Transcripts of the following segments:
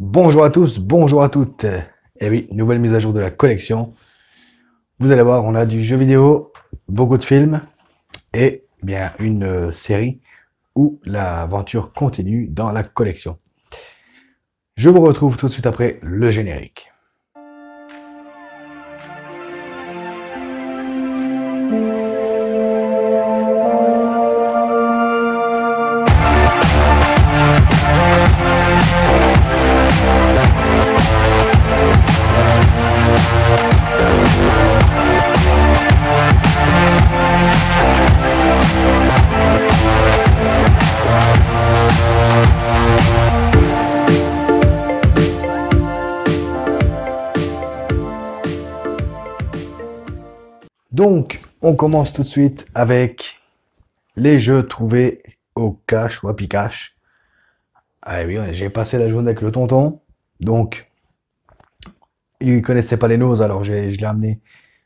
Bonjour à tous, bonjour à toutes. Et oui, nouvelle mise à jour de la collection. Vous allez voir, on a du jeu vidéo, beaucoup de films et bien une série où l'aventure continue dans la collection. Je vous retrouve tout de suite après le générique. Donc, on commence tout de suite avec les jeux trouvés au cache ou à Picache. Ah oui, j'ai passé la journée avec le tonton, donc il connaissait pas les noses, alors je l'ai amené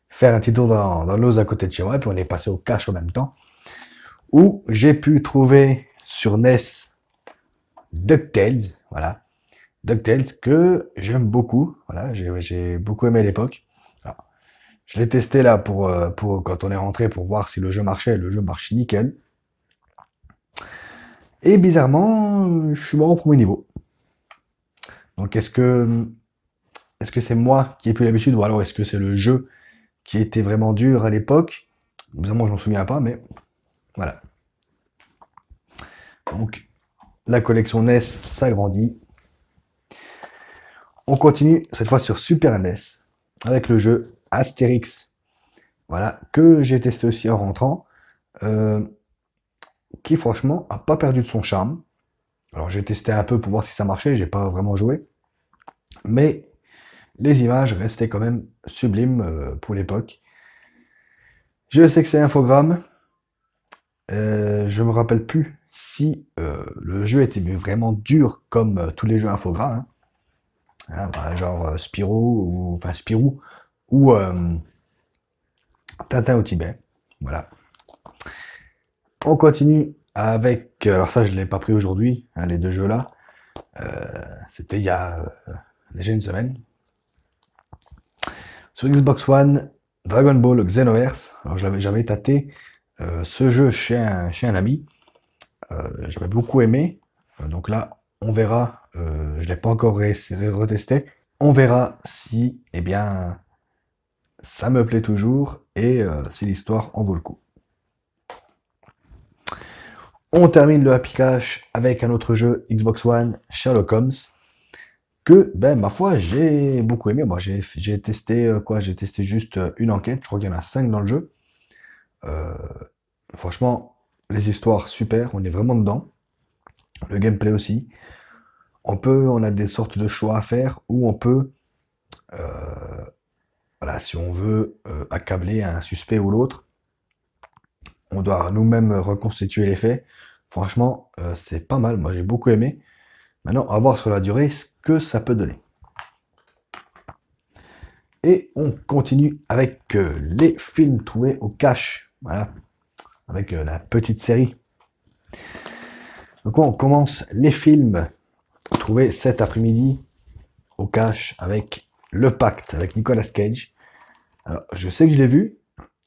faire un petit tour dans l'ose à côté de chez moi, et puis on est passé au cache en même temps, où j'ai pu trouver sur NES DuckTales, voilà, DuckTales que j'aime beaucoup, voilà, j'ai beaucoup aimé à l'époque. Alors, je l'ai testé là pour quand on est rentré pour voir si le jeu marchait, le jeu marche nickel. Et bizarrement, je suis mort au premier niveau. Donc est-ce que c'est moi qui ai plus l'habitude ou alors est-ce que c'est le jeu qui était vraiment dur à l'époque? Bizarrement, je m'en souviens pas, mais voilà. Donc la collection NES s'agrandit. On continue cette fois sur Super NES avec le jeu Astérix. Voilà, que j'ai testé aussi en rentrant. Qui franchement a pas perdu de son charme. Alors j'ai testé un peu pour voir si ça marchait, j'ai pas vraiment joué. Mais les images restaient quand même sublimes pour l'époque. Je sais que c'est infogramme. Je me rappelle plus si le jeu était vraiment dur comme tous les jeux infogrammes. Hein. Hein, bah, genre Spirou ou Tintin au Tibet. Voilà. On continue avec. Alors ça, je ne l'ai pas pris aujourd'hui, hein, les deux jeux-là. C'était il y a déjà une semaine. Sur Xbox One, Dragon Ball Xenoverse. Alors j'avais tâté ce jeu chez un ami. J'avais beaucoup aimé. Donc là, on verra. Je ne l'ai pas encore retesté. On verra si, eh bien, ça me plaît toujours et si l'histoire en vaut le coup. On termine le Happy Cash avec un autre jeu Xbox One, Sherlock Holmes, que, ben, ma foi, j'ai beaucoup aimé. Moi, j'ai testé quoi? J'ai testé juste une enquête. Je crois qu'il y en a 5 dans le jeu. Euh, Franchement, les histoires super. On est vraiment dedans. Le gameplay aussi. On a des sortes de choix à faire où on peut, voilà, si on veut accabler un suspect ou l'autre, on doit nous-mêmes reconstituer les faits. Franchement, c'est pas mal. Moi, j'ai beaucoup aimé. Maintenant, à voir sur la durée ce que ça peut donner. Et on continue avec les films trouvés au cache. Voilà, avec la petite série. Donc on commence les films trouvés cet après-midi au cache avec Le Pacte, avec Nicolas Cage. Alors, je sais que je l'ai vu,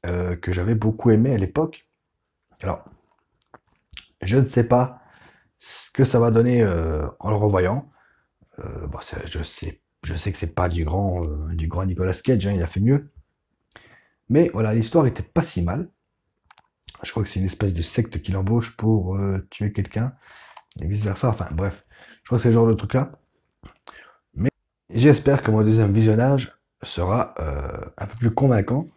que j'avais beaucoup aimé à l'époque. Alors, je ne sais pas ce que ça va donner en le revoyant. Bon, je sais que c'est pas du grand Nicolas Cage, hein, il a fait mieux. Mais voilà, l'histoire était pas si mal. Je crois que c'est une espèce de secte qui l'embauche pour tuer quelqu'un, et vice-versa. Enfin, bref, je crois que c'est le genre de truc-là. Mais j'espère que mon deuxième visionnage sera un peu plus convaincant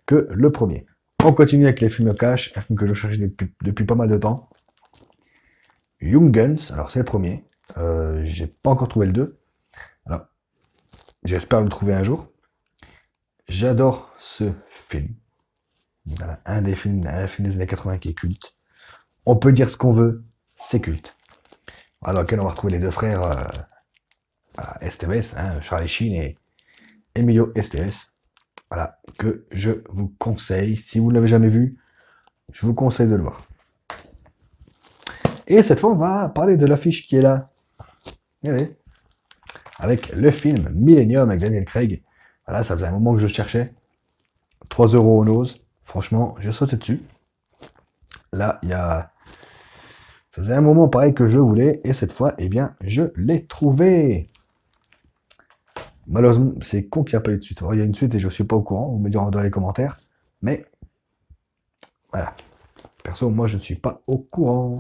que le premier. On continue avec les films cash, un film que je cherche depuis pas mal de temps. Young Guns, alors c'est le premier. J'ai pas encore trouvé le 2. Alors, j'espère le trouver un jour. J'adore ce film. Voilà, un film des années 80 qui est culte. On peut dire ce qu'on veut, c'est culte. Voilà, dans lequel on va retrouver les deux frères Estevez, hein, Charlie Sheen et Emilio Estevez. Voilà, que je vous conseille. Si vous ne l'avez jamais vu, je vous conseille de le voir. Et cette fois, on va parler de l'affiche qui est là. Eh oui. avec le film Millennium avec Daniel Craig. Voilà, ça faisait un moment que je le cherchais. 3 € au nose. Franchement, j'ai sauté dessus. Là, il y a... Ça faisait un moment pareil que je voulais, et cette fois, eh bien, je l'ai trouvé. Malheureusement, c'est con qu'il n'y a pas eu de suite. Alors, il y a une suite et je ne suis pas au courant, vous me direz dans les commentaires. Mais, voilà. Perso, moi, je ne suis pas au courant.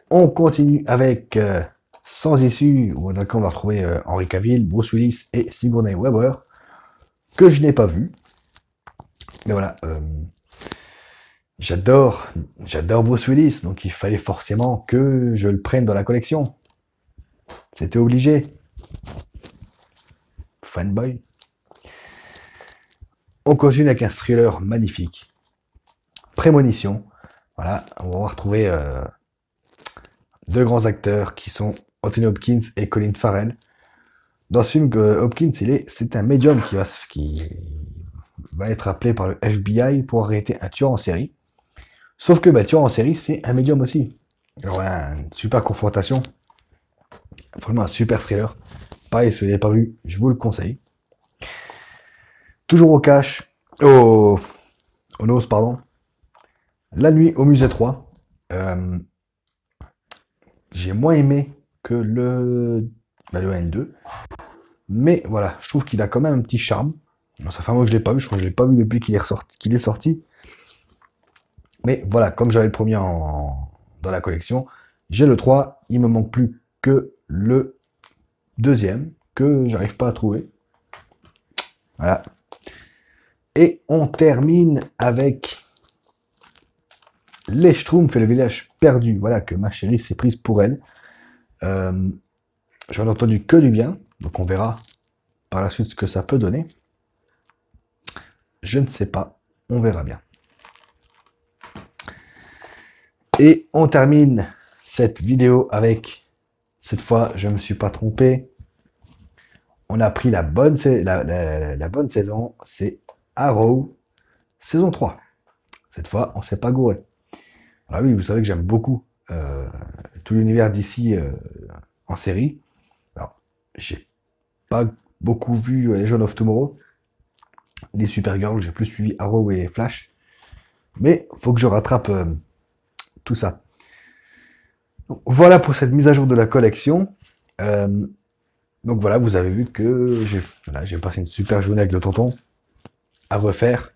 On continue avec Sans issue, où on va retrouver Henry Cavill, Bruce Willis et Sigourney Weaver, que je n'ai pas vu. Mais voilà, j'adore Bruce Willis, donc il fallait forcément que je le prenne dans la collection. C'était obligé. Fanboy. On continue avec un thriller magnifique. Prémonition. Voilà, on va retrouver deux grands acteurs qui sont Anthony Hopkins et Colin Farrell. Dans ce film, Hopkins, c'est un médium qui va être appelé par le FBI pour arrêter un tueur en série. Sauf que tueur en série, c'est un médium aussi. Alors, une super confrontation. Vraiment un super thriller. Pareil, si vous l'avez pas vu, je vous le conseille. Toujours au cash, au nose, pardon. La nuit au musée 3. J'ai moins aimé que le 1 et 2. Mais voilà, je trouve qu'il a quand même un petit charme. Ça fait un mois que je l'ai pas vu, je crois que je l'ai pas vu depuis qu'il est sorti. Mais voilà, comme j'avais le premier dans la collection, j'ai le 3, il me manque plus que le deuxième, que j'arrive pas à trouver. Voilà. Et on termine avec Les Schtroumpfs et le village perdu. Voilà, que ma chérie s'est prise pour elle. J'en ai entendu que du bien, donc on verra par la suite ce que ça peut donner. Je ne sais pas, on verra bien. Et on termine cette vidéo avec, cette fois je ne me suis pas trompé, on a pris la bonne saison, c'est Arrow, saison 3. Cette fois, on ne s'est pas gouré. Alors oui, vous savez que j'aime beaucoup tout l'univers d'ici en série. Alors, j'ai pas beaucoup vu Legends of Tomorrow, les Supergirl, j'ai plus suivi Arrow et Flash. Mais faut que je rattrape tout ça. Donc, voilà pour cette mise à jour de la collection. Donc voilà, vous avez vu que j'ai passé une super journée avec le tonton à refaire.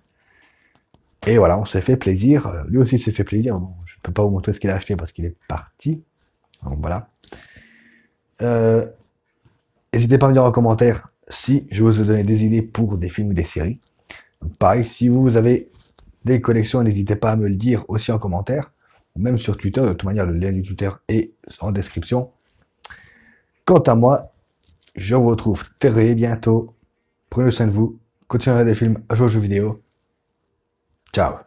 Et voilà, on s'est fait plaisir. Lui aussi s'est fait plaisir. Bon, je ne peux pas vous montrer ce qu'il a acheté parce qu'il est parti. Donc voilà. N'hésitez pas à me dire en commentaire si je vous ai donné des idées pour des films ou des séries. Donc, pareil, si vous avez des collections, n'hésitez pas à me le dire aussi en commentaire. Ou même sur Twitter. De toute manière, le lien du Twitter est en description. Quant à moi, je vous retrouve très bientôt. Prenez soin de vous. Continuez à regarder des films, à jouer aux jeux vidéo. Ciao.